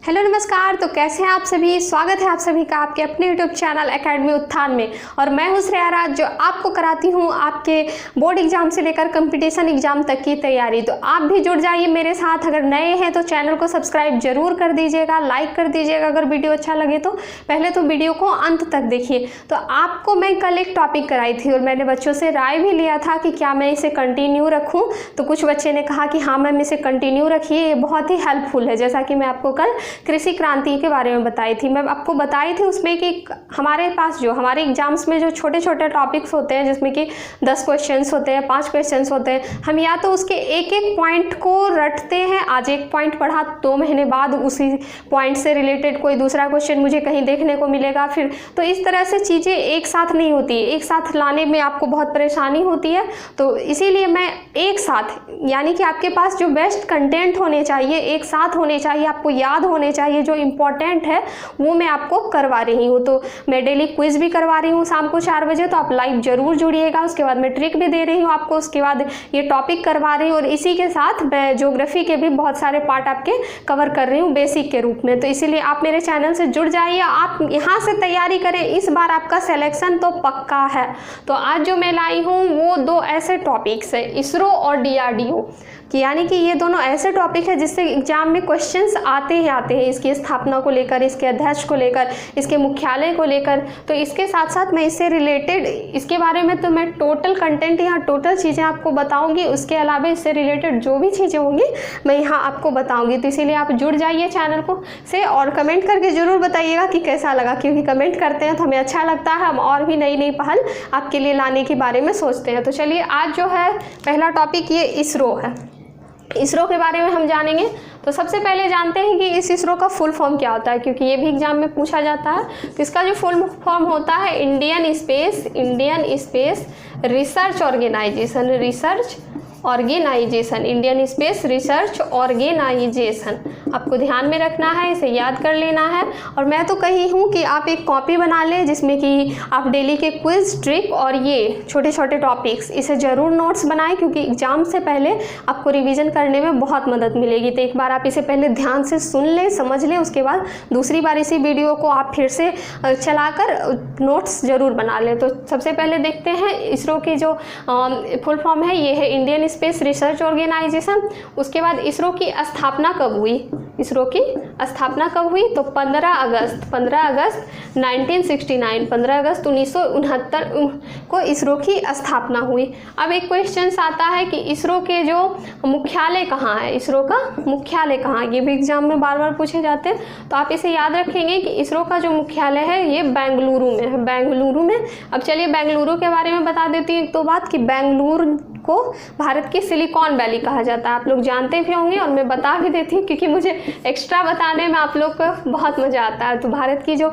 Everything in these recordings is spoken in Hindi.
हेलो नमस्कार। तो कैसे हैं आप सभी। स्वागत है आप सभी का आपके अपने यूट्यूब चैनल एकेडमी उत्थान में। और मैं हूं श्रेया राज, जो आपको कराती हूं आपके बोर्ड एग्जाम से लेकर कंपटीशन एग्जाम तक की तैयारी। तो आप भी जुड़ जाइए मेरे साथ। अगर नए हैं तो चैनल को सब्सक्राइब जरूर कर दीजिएगा, लाइक कर दीजिएगा अगर वीडियो अच्छा लगे तो। पहले तो वीडियो को अंत तक देखिए। तो आपको मैं कल एक टॉपिक कराई थी और मैंने बच्चों से राय भी लिया था कि क्या मैं इसे कंटिन्यू रखूँ। तो कुछ बच्चे ने कहा कि हाँ मैम इसे कंटिन्यू रखिए, ये बहुत ही हेल्पफुल है। जैसा कि मैं आपको कल कृषि क्रांति के बारे में बताई थी। मैं आपको बताई थी उसमें कि हमारे पास जो हमारे एग्जाम्स में जो छोटे छोटे टॉपिक्स होते हैं, जिसमें कि 10 क्वेश्चंस होते हैं, 5 क्वेश्चंस होते हैं, हम या तो उसके एक एक पॉइंट को रटते हैं। आज एक पॉइंट पढ़ा, 2 महीने बाद उसी पॉइंट से रिलेटेड कोई दूसरा क्वेश्चन मुझे कहीं देखने को मिलेगा। फिर तो इस तरह से चीज़ें एक साथ नहीं होती, एक साथ लाने में आपको बहुत परेशानी होती है। तो इसीलिए मैं एक साथ, यानी कि आपके पास जो बेस्ट कंटेंट होने चाहिए, एक साथ होने चाहिए, आपको याद होने चाहिए, जो इम्पोर्टेंट है वो मैं आपको करवा रही हूँ। तो मैं डेली क्विज भी करवा रही हूँ शाम को 4 बजे, तो आप लाइव जरूर जुड़िएगा। उसके बाद मैं ट्रिक भी दे रही हूँ आपको, उसके बाद ये टॉपिक करवा रही हूँ और इसी के साथ मैं ज्योग्राफी के भी बहुत सारे पार्ट आपके कवर कर रही हूँ बेसिक के रूप में। तो इसीलिए आप मेरे चैनल से जुड़ जाइए, आप यहाँ से तैयारी करें। इस बार आपका सिलेक्शन तो पक्का है। तो आज जो मैं लाई हूँ वो 2 ऐसे टॉपिक्स है, इसरो और DRDO कि यानी कि ये दोनों ऐसे टॉपिक है जिससे एग्जाम में क्वेश्चंस आते हैं इसकी स्थापना को लेकर, इसके अध्यक्ष को लेकर, इसके मुख्यालय को लेकर। तो इसके साथ साथ मैं इससे रिलेटेड, इसके बारे में तो मैं टोटल कंटेंट यहाँ टोटल चीज़ें आपको बताऊंगी। उसके अलावा इससे रिलेटेड जो भी चीज़ें होंगी मैं यहाँ आपको बताऊंगी। तो इसीलिए आप जुड़ जाइए चैनल को से और कमेंट करके ज़रूर बताइएगा कि कैसा लगा, क्योंकि कमेंट करते हैं तो हमें अच्छा लगता है, हम और भी नई नई पहल आपके लिए लाने के बारे में सोचते हैं। तो चलिए आज जो है पहला टॉपिक ये इसरो है। इसरो के बारे में हम जानेंगे। तो सबसे पहले जानते हैं कि इस इसरो का फुल फॉर्म क्या होता है, क्योंकि ये भी एग्जाम में पूछा जाता है। तो इसका जो फुल फॉर्म होता है Indian space research organisation, Indian space research organisation. आपको ध्यान में रखना है, इसे याद कर लेना है। और मैं तो कही हूँ कि आप एक कॉपी बना लें जिसमें कि आप डेली के क्विज, ट्रिक और ये छोटे छोटे टॉपिक्स, इसे ज़रूर नोट्स बनाएं, क्योंकि एग्जाम से पहले आपको रिवीजन करने में बहुत मदद मिलेगी। तो एक बार आप इसे पहले ध्यान से सुन लें, समझ लें, उसके बाद दूसरी बार इसी वीडियो को आप फिर से चलाकर नोट्स ज़रूर बना लें। तो सबसे पहले देखते हैं इसरो की जो फुल फॉर्म है, ये है इंडियन स्पेस रिसर्च ऑर्गेनाइजेशन। उसके बाद इसरो की स्थापना कब हुई, इसरो की स्थापना कब हुई? तो 15 अगस्त 1969, 15 अगस्त 1969 को इसरो की स्थापना हुई। अब एक क्वेश्चन आता है कि इसरो के जो मुख्यालय कहाँ है, इसरो का मुख्यालय कहाँ है? ये भी एग्जाम में बार बार पूछे जाते हैं। तो आप इसे याद रखेंगे कि इसरो का जो मुख्यालय है ये बेंगलुरु में है, बेंगलुरु में। अब चलिए बेंगलुरु के बारे में बता देती हूँ एक तो बात कि बेंगलुरु को भारत की सिलिकॉन वैली कहा जाता है। आप लोग जानते भी होंगे और मैं बता भी देती हूँ, क्योंकि मुझे एक्स्ट्रा बताने में आप लोग को बहुत मज़ा आता है। तो भारत की जो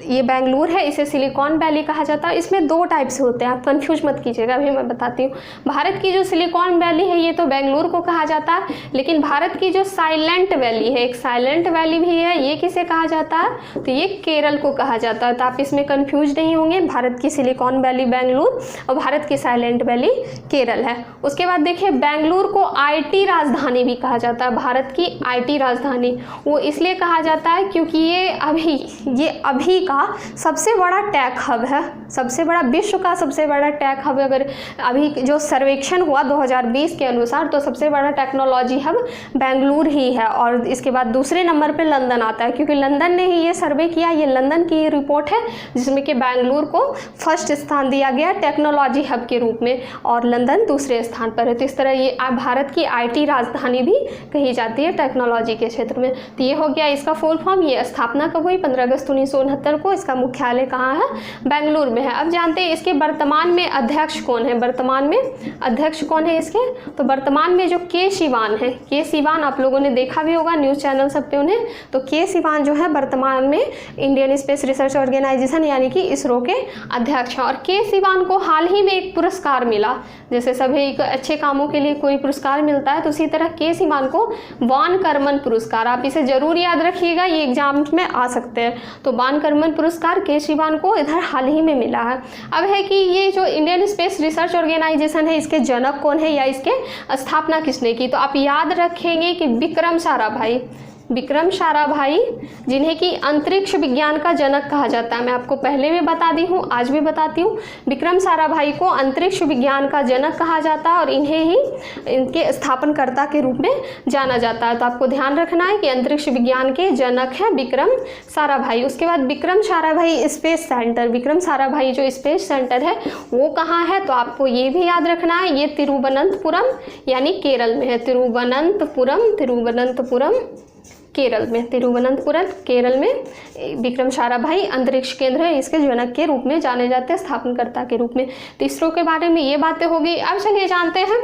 ये बेंगलुरु है, इसे सिलिकॉन वैली कहा जाता है। इसमें 2 टाइप से होते हैं, आप कंफ्यूज मत कीजिएगा, अभी मैं बताती हूँ। भारत की जो सिलिकॉन वैली है ये तो बेंगलुरु को कहा जाता है, लेकिन भारत की जो साइलेंट वैली है, एक साइलेंट वैली भी है, ये किसे कहा जाता है? तो ये केरल को कहा जाता है। तो आप इसमें कन्फ्यूज नहीं होंगे। भारत की सिलिकॉन वैली बेंगलुरु और भारत की साइलेंट वैली केरल है। उसके बाद देखिए बेंगलुरु को IT राजधानी भी कहा जाता है, भारत की IT राजधानी। वो इसलिए कहा जाता है क्योंकि ये अभी का सबसे बड़ा टेक हब है, सबसे बड़ा, विश्व का सबसे बड़ा टेक हब। अगर अभी जो सर्वेक्षण हुआ 2020 के अनुसार, तो सबसे बड़ा टेक्नोलॉजी हब बेंगलुरु ही है। और इसके बाद दूसरे नंबर पे लंदन आता है, क्योंकि लंदन ने ही ये सर्वे किया। ये लंदन की रिपोर्ट है जिसमें कि बेंगलुरु को फर्स्ट स्थान दिया गया टेक्नोलॉजी हब के रूप में और लंदन दूसरे स्थान पर है। तो इस तरह ये भारत की IT राजधानी भी कही जाती है टेक्नोलॉजी के क्षेत्र में। तो ये हो गया इसका फुल फॉर्म। ये स्थापना कब हुई? 15 अगस्त 1969 को। इसका मुख्यालय कहाँ है? बेंगलुरु में है। अब जानते हैं इसके वर्तमान में अध्यक्ष कौन है, वर्तमान में अध्यक्ष कौन है इसके? तो वर्तमान में जो के सिवान है, के सिवान आप लोगों ने देखा भी होगा न्यूज़ चैनल सब पे उन्हें। तो के सिवान जो है वर्तमान में इंडियन स्पेस रिसर्च ऑर्गेनाइजेशन यानी कि इसरो के अध्यक्ष हैं। और के सिवान को हाल ही में एक पुरस्कार मिला, जैसे सभी अच्छे कामों के लिए कोई पुरस्कार मिलता है, तो उसी तरह के सिवान को वान कर्मन पुरस्कार, आप इसे जरूर याद रखिएगा, ये एग्जाम में आ सकते हैं। तो वान कर्मन पुरस्कार के सिवान को इधर हाल ही में मिला है। अब है कि ये जो इंडियन स्पेस रिसर्च ऑर्गेनाइजेशन है, इसके जनक कौन है या इसके स्थापना किसने की? तो आप याद रखेंगे कि विक्रम साराभाई, विक्रम साराभाई, जिन्हें कि अंतरिक्ष विज्ञान का जनक कहा जाता है। मैं आपको पहले भी बता दी हूँ, आज भी बताती हूँ, विक्रम साराभाई को अंतरिक्ष विज्ञान का जनक कहा जाता है और इन्हें ही इनके स्थापनकर्ता के रूप में जाना जाता है। तो आपको ध्यान रखना है कि अंतरिक्ष विज्ञान के जनक हैं विक्रम साराभाई। उसके बाद विक्रम साराभाई स्पेस सेंटर, विक्रम साराभाई जो स्पेस सेंटर है वो कहाँ है, तो आपको ये भी याद रखना है, ये तिरुवनंतपुरम यानी केरल में है। तिरुवनंतपुरम केरल में, तिरुवनंतपुरम केरल में विक्रम साराभाई अंतरिक्ष केंद्र है, इसके जनक के रूप में जाने जाते हैं, स्थापनकर्ता के रूप में। तो इसरो के बारे में ये बातें होगी। अब चलिए जानते हैं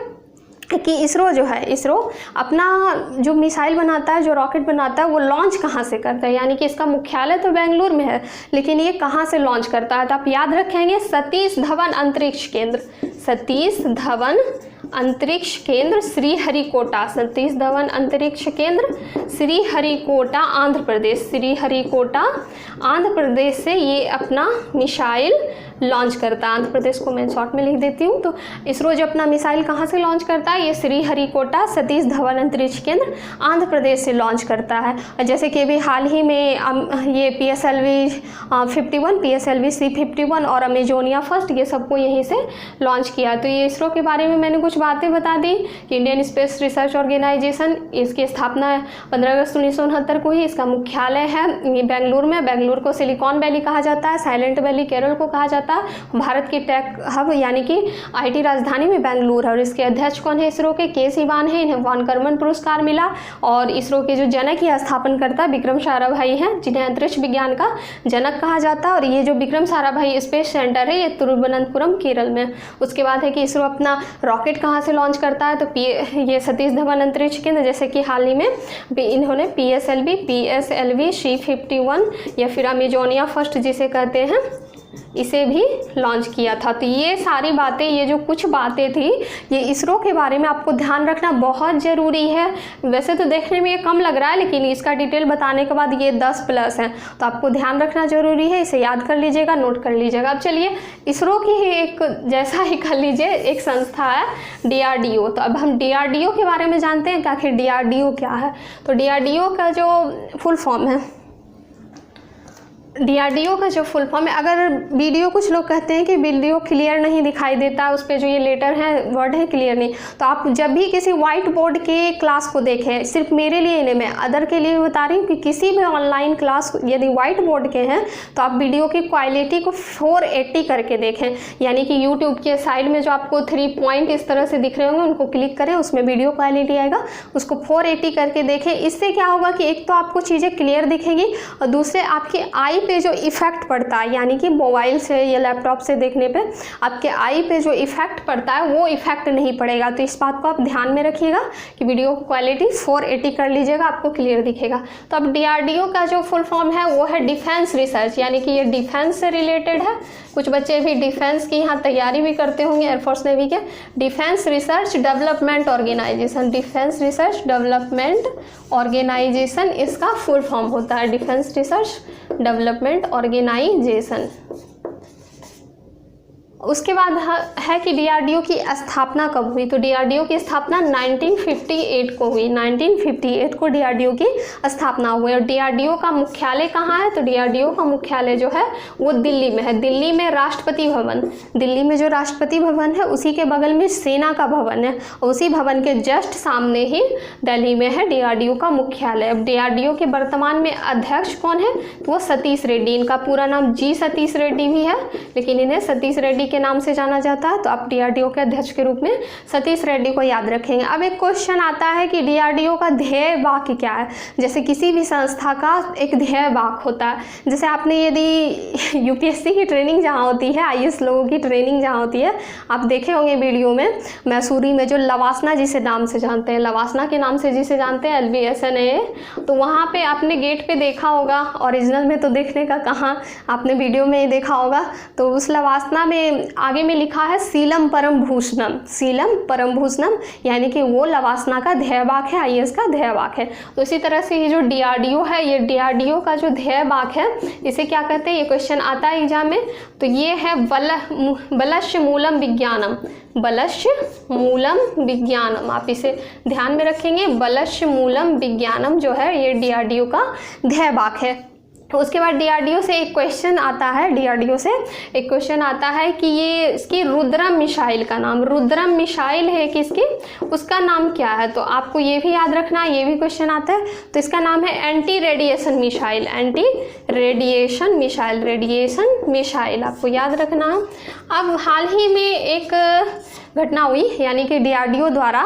कि इसरो जो है, इसरो अपना जो मिसाइल बनाता है, जो रॉकेट बनाता है, वो लॉन्च कहाँ से करता है, यानी कि इसका मुख्यालय तो बेंगलुरु में है, लेकिन ये कहाँ से लॉन्च करता है, तो आप याद रखेंगे सतीश धवन अंतरिक्ष केंद्र, सतीश धवन अंतरिक्ष केंद्र श्रीहरिकोटा, सतीश धवन अंतरिक्ष केंद्र श्रीहरिकोटा आंध्र प्रदेश, श्रीहरिकोटा आंध्र प्रदेश से ये अपना मिसाइल लॉन्च करता है। आंध्र प्रदेश को मैं शॉर्ट में लिख देती हूँ। तो इसरो जो अपना मिसाइल कहाँ से लॉन्च करता है, ये श्रीहरिकोटा सतीश धवन अंतरिक्ष केंद्र आंध्र प्रदेश से लॉन्च करता है। और जैसे कि अभी हाल ही में ये PSLV 51, PSLV C51 और अमेजोनिया फर्स्ट, ये सबको यहीं से लॉन्च किया। तो ये इसरो के बारे में मैंने कुछ बातें बता दी कि इंडियन स्पेस रिसर्च ऑर्गेनाइजेशन, इसकी स्थापना 15 अगस्त 1969 को ही, इसका मुख्यालय है ये बेंगलुरु में। बेंगलुरु को सिलिकॉन वैली कहा जाता है, साइलेंट वैली केरल को कहा जाता है। भारत की टेक हब यानी कि IT राजधानी में बेंगलुरु है। और इसके अध्यक्ष कौन है इसरो के, के सिवान है, इन्हें वान कर्मन पुरस्कार मिला। और इसरो के जो जनक या स्थापनकर्ता विक्रम साराभाई हैं, जिन्हें अंतरिक्ष विज्ञान का जनक कहा जाता है। और ये जो विक्रम साराभाई स्पेस सेंटर है, ये तिरुवनंतपुरम केरल में। उसके बाद है कि इसरो अपना रॉकेट कहाँ से लॉन्च करता है, तो ये सतीश धवन अंतरिक्ष केंद्र, जैसे कि हाल ही में इन्होंने PSLV C51 या फिर अमेजोनिया फर्स्ट जिसे कहते हैं, इसे भी लॉन्च किया था। तो ये सारी बातें, ये जो कुछ बातें थी, ये इसरो के बारे में आपको ध्यान रखना बहुत ज़रूरी है। वैसे तो देखने में ये कम लग रहा है, लेकिन इसका डिटेल बताने के बाद ये 10+ है, तो आपको ध्यान रखना ज़रूरी है। इसे याद कर लीजिएगा, नोट कर लीजिएगा। अब चलिए इसरो की ही एक जैसा ही कर लीजिए, एक संस्था है DRDO। तो अब हम DRDO के बारे में जानते हैं कि आखिर DRDO क्या है। तो DRDO का जो फुल फॉर्म है, DRDO का जो फुल फॉर्म है, अगर वीडियो, कुछ लोग कहते हैं कि वीडियो क्लियर नहीं दिखाई देता, उस पर जो ये लेटर है, वर्ड है, क्लियर नहीं, तो आप जब भी किसी वाइट बोर्ड के क्लास को देखें, सिर्फ मेरे लिए नहीं, मैं अदर के लिए बता रही हूँ कि किसी भी ऑनलाइन क्लास यदि वाइट बोर्ड के हैं तो आप वीडियो की क्वालिटी को 480 करके देखें। यानी कि यूट्यूब के साइड में जो आपको 3 पॉइंट इस तरह से दिख रहे होंगे, उनको क्लिक करें, उसमें वीडियो क्वालिटी आएगा, उसको 480 करके देखें। इससे क्या होगा कि एक तो आपको चीज़ें क्लियर दिखेंगी और दूसरे आपकी आई पे जो इफेक्ट पड़ता है, यानी कि मोबाइल से या लैपटॉप से देखने पे आपके आई पे जो इफेक्ट पड़ता है वो इफेक्ट नहीं पड़ेगा। तो इस बात को आप ध्यान में रखिएगा कि वीडियो क्वालिटी 480 कर लीजिएगा, आपको क्लियर दिखेगा। तो अब DRDO का जो फुल फॉर्म है वो है डिफेंस रिसर्च, यानी कि ये डिफेंस से रिलेटेड है। कुछ बच्चे भी डिफेंस की यहाँ तैयारी भी करते होंगे, एयरफोर्स नेवी के। Defence research development organisation, defence research development organisation इसका फुल फॉर्म होता है, डिफेंस रिसर्च डेवलपमेंट ऑर्गेनाइजेशन। उसके बाद है कि DRDO की स्थापना कब हुई, तो DRDO की स्थापना 1958 को हुई। 1958 को DRDO की स्थापना हुई। और DRDO का मुख्यालय कहाँ है, तो DRDO का मुख्यालय जो है वो दिल्ली में है। दिल्ली में राष्ट्रपति भवन, दिल्ली में जो राष्ट्रपति भवन है उसी के बगल में सेना का भवन है, और उसी भवन के जस्ट सामने ही दिल्ली में है DRDO का मुख्यालय। अब DRDO के वर्तमान में अध्यक्ष कौन है, तो वो सतीश रेड्डी, इनका पूरा नाम G सतीश रेड्डी भी है, लेकिन इन्हें सतीश रेड्डी के नाम से जाना जाता है। तो आप DRDO के अध्यक्ष के रूप में सतीश रेड्डी को याद रखेंगे। अब एक क्वेश्चन आता है कि DRDO का ध्येय वाक्य क्या है। जैसे किसी भी संस्था का एक ध्येय वाक्य होता है, जैसे आपने यदि UPSC की ट्रेनिंग जहाँ होती है, IAS लोगों की ट्रेनिंग जहाँ होती है, आप देखे होंगे वीडियो में, मैसूरी में जो लवासना जिसे नाम से जानते हैं, लवासना के नाम से जिसे जानते हैं, LVSNA, तो वहाँ पे आपने गेट पे देखा होगा, ओरिजिनल में तो देखने का कहाँ, आपने वीडियो में ही देखा होगा। तो उस लवासना में आगे में लिखा है सीलम परम भूषणम, सीलम परम भूषणम यानी कि वो लवासना का ध्येय वाक्य है, IAS का ध्येय वाक्य है। तो इसी तरह से ये जो DRDO है, ये DRDO का जो ध्येय वाक्य है इसे क्या कहते हैं, ये क्वेश्चन आता है एग्जाम में। तो ये है बलश्य मूलम विज्ञानम, बलश्य मूलम विज्ञानम, आप इसे ध्यान में रखेंगे। बलश्य मूलम विज्ञानम जो है ये DRDO का ध्येय वाक्य है। उसके बाद DRDO से एक क्वेश्चन आता है, DRDO से एक क्वेश्चन आता है कि ये इसकी रुद्रम मिसाइल का नाम, रुद्रम मिसाइल है कि इसकी उसका नाम क्या है। तो आपको ये भी याद रखना, ये भी क्वेश्चन आता है। तो इसका नाम है anti radiation missile, anti radiation missile, radiation missile आपको याद रखना। अब हाल ही में एक घटना हुई, यानी कि DRDO द्वारा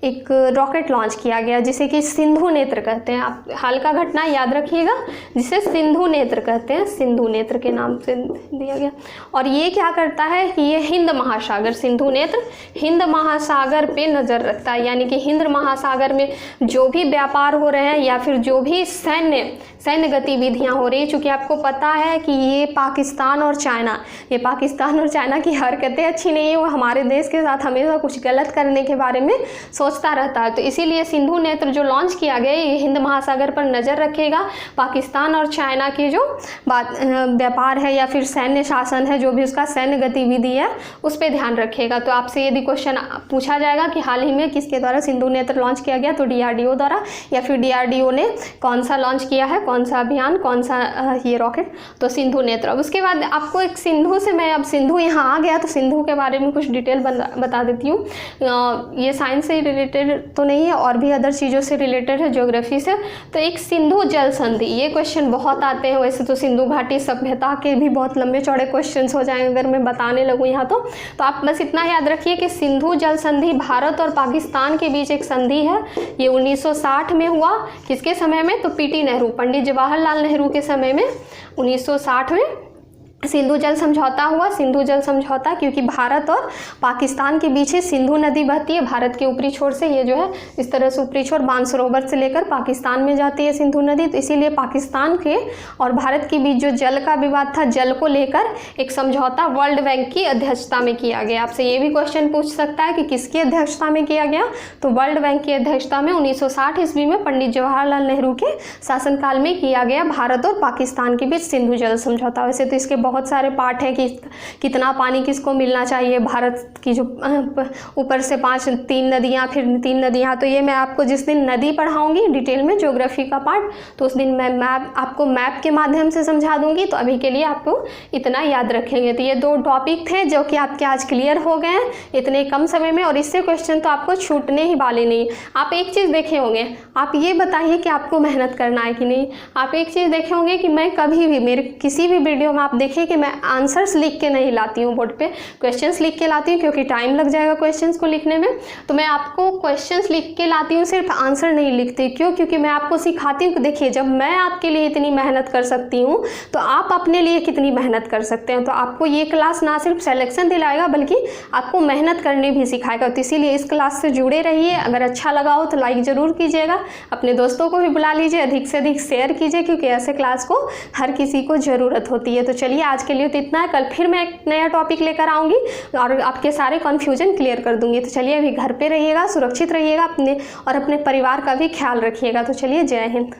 एक रॉकेट लॉन्च किया गया जिसे कि सिंधु नेत्र कहते हैं। आप हाल का घटना याद रखिएगा, जिसे सिंधु नेत्र कहते हैं, सिंधु नेत्र के नाम से दिया गया। और ये क्या करता है कि ये हिंद महासागर, सिंधु नेत्र हिंद महासागर पे नज़र रखता है, यानी कि हिंद महासागर में जो भी व्यापार हो रहे हैं या फिर जो भी सैन्य गतिविधियां हो रही है। चूँकि आपको पता है कि ये पाकिस्तान और चाइना की हरकतें अच्छी नहीं है, वो हमारे देश के साथ हमेशा कुछ गलत करने के बारे में सोचता रहता है। तो इसीलिए सिंधु नेत्र जो लॉन्च किया गया ये हिंद महासागर पर नज़र रखेगा। पाकिस्तान और चाइना की जो व्यापार है या फिर सैन्य शासन है, जो भी उसका सैन्य गतिविधि है उस पर ध्यान रखेगा। तो आपसे यदि क्वेश्चन पूछा जाएगा कि हाल ही में किसके द्वारा सिंधु नेत्र लॉन्च किया गया, तो DRDO द्वारा, या फिर DRDO ने कौन सा लॉन्च किया है, कौन सा अभियान, कौन सा ये रॉकेट, तो सिंधु नेत्र। अब उसके बाद आपको एक सिंधु से, मैं अब सिंधु यहाँ आ गया तो सिंधु के बारे में कुछ डिटेल बता देती हूँ। ये साइंस से रिलेटेड तो नहीं है, और भी अदर चीज़ों से रिलेटेड है, ज्योग्राफी से। तो एक सिंधु जल संधि, ये क्वेश्चन बहुत आते हैं। वैसे तो सिंधु घाटी सभ्यता के भी बहुत लंबे चौड़े क्वेश्चंस हो जाएंगे अगर मैं बताने लगूँ यहाँ तो आप बस इतना याद रखिए कि सिंधु जल संधि भारत और पाकिस्तान के बीच एक संधि है। ये 1960 में हुआ, किसके समय में, तो PT नेहरू, पंडित जवाहरलाल नेहरू के समय में 1960 में सिंधु जल समझौता हुआ। सिंधु जल समझौता क्योंकि भारत और पाकिस्तान के बीच सिंधु नदी बहती है भारत के ऊपरी छोर से, ये जो है इस तरह से ऊपरी छोर मानसरोवर से लेकर पाकिस्तान में जाती है सिंधु नदी। तो इसीलिए पाकिस्तान के और भारत के बीच जो जल का विवाद था, जल को लेकर एक समझौता वर्ल्ड बैंक की अध्यक्षता में किया गया। आपसे ये भी क्वेश्चन पूछ सकता है कि किसकी अध्यक्षता में किया गया, तो वर्ल्ड बैंक की अध्यक्षता में 1960 ईस्वी में पंडित जवाहरलाल नेहरू के शासनकाल में किया गया भारत और पाकिस्तान के बीच सिंधु जल समझौता। वैसे तो इसके बहुत सारे पार्ट हैं कि कितना पानी किसको मिलना चाहिए, भारत की जो ऊपर से 3 नदियाँ, फिर 3 नदियाँ, तो ये मैं आपको जिस दिन नदी पढ़ाऊंगी डिटेल में ज्योग्राफी का पार्ट, तो उस दिन मैं आपको मैप के माध्यम से समझा दूंगी। तो अभी के लिए आपको इतना याद रखेंगे। तो ये 2 टॉपिक थे जो कि आपके आज क्लियर हो गए हैं इतने कम समय में, और इससे क्वेश्चन तो आपको छूटने ही वाले नहीं। आप एक चीज़ देखे होंगे, आप ये बताइए कि आपको मेहनत करना है कि नहीं। आप एक चीज़ देखे होंगे कि मैं कभी भी मेरे किसी भी वीडियो में आप देखिए कि मैं आंसर्स लिख के नहीं लाती हूँ बोर्ड पे, क्वेश्चंस लिख के लाती हूँ क्योंकि टाइम लग जाएगा क्वेश्चंस को लिखने में। तो मैं आपको क्वेश्चंस लिख के लाती हूँ, सिर्फ आंसर नहीं लिखती। क्यों? क्योंकि मैं आपको सिखाती हूँ कि देखिए जब मैं आपके लिए इतनी मेहनत कर सकती हूँ तो आप अपने लिए कितनी मेहनत कर सकते हैं। तो आपको ये क्लास ना सिर्फ सिलेक्शन दिलाएगा बल्कि आपको मेहनत करने भी सिखाएगा। तो इसीलिए इस क्लास से जुड़े रहिए। अगर अच्छा लगा हो तो लाइक ज़रूर कीजिएगा, अपने दोस्तों को भी बुला लीजिए, अधिक से अधिक शेयर कीजिए क्योंकि ऐसे क्लास को हर किसी को ज़रूरत होती है। तो चलिए आज के लिए तो इतना है, कल फिर मैं एक नया टॉपिक लेकर आऊँगी और आपके सारे कन्फ्यूजन क्लियर कर दूँगी। तो चलिए अभी घर पे रहिएगा, सुरक्षित रहिएगा, अपने और अपने परिवार का भी ख्याल रखिएगा। तो चलिए जय हिंद।